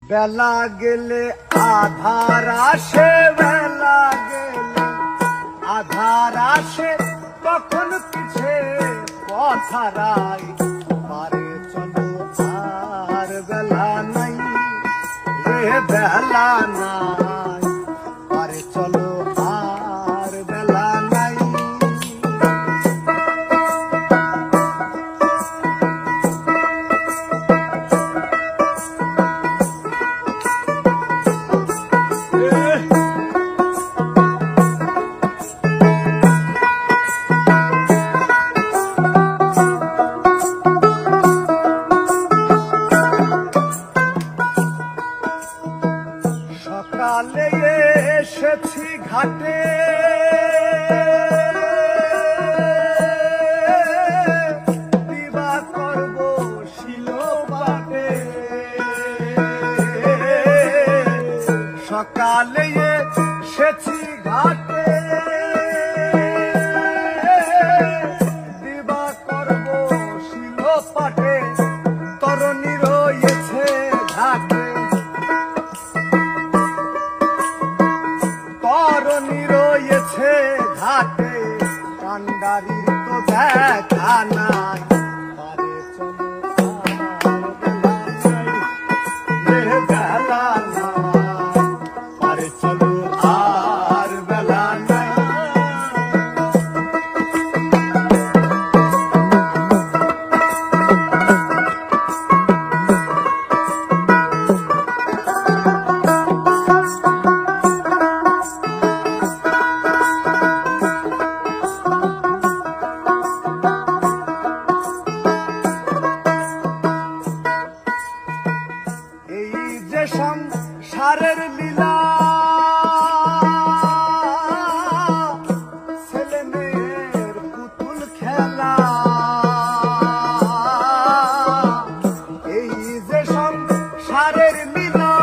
বেলা গেলে আধার আসে, বেলা গেলে আধার আসে, তখন পিছে পথ হারাই। পারে চলো আর বেলা নাই রে, বেলা নাই, পারে চলো আর বেলা নাই। সকালে এসেছি ঘাটে, দিবা করব শিল পাটে। সকালে এসেছি ঘাটে, দিবা করব শিল পাটে। তরুণী রয়েছে ঘাটে, তরুণী রয়েছে ঘাটে, কান্ডারির তো দেখা নাই। পারে চলো আর বেলা নাই, পারে চলো আর বেলা নাই। সংসারের লীলা, ছেলে মেয়ের পুতুল খেলা। এই যে সংসারের লীলা,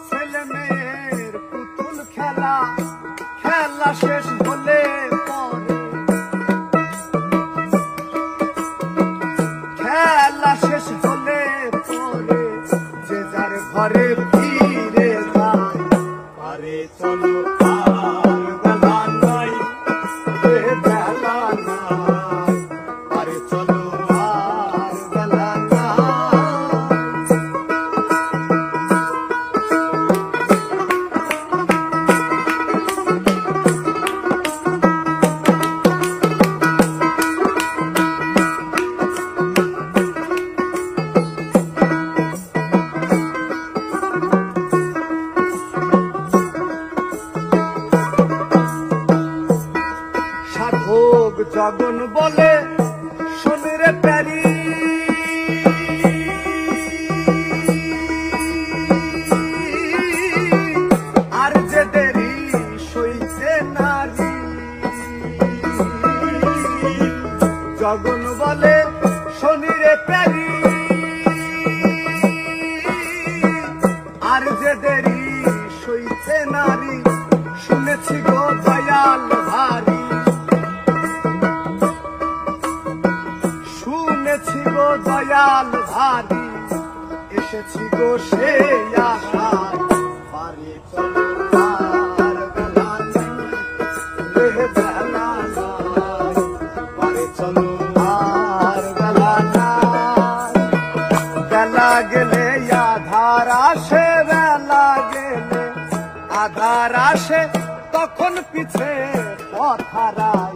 ছেলে মেয়ের পুতুল খেলা। খেলা শেষ হলে পরে, খেলা শেষ হলে পরে যে যার ঘরে ফিরে যায়। পারে চলো আর বেলা নাই রে, বেলা নাই, পারে চলো আর বেলা নাই। সাধক জগন বলে শোনে রে প্যারি, আর যে দেরি সইছে নারী। জগন বলে শোনে রে প্যারি, আর যে দেরি সইছে নারী। শুনেছি গো দয়াল ভারী, শুনেছি গো দয়াল ভারী, এসেছি গো সেই আশায়। পারে চলো আর বেলা নাই রে, বেলা নাই, পারে চলো আর বেলা নাই। বেলা গেলে আধার আসে, বেলা গেলে আধার আসে, তখন পিছে পথ হারাই।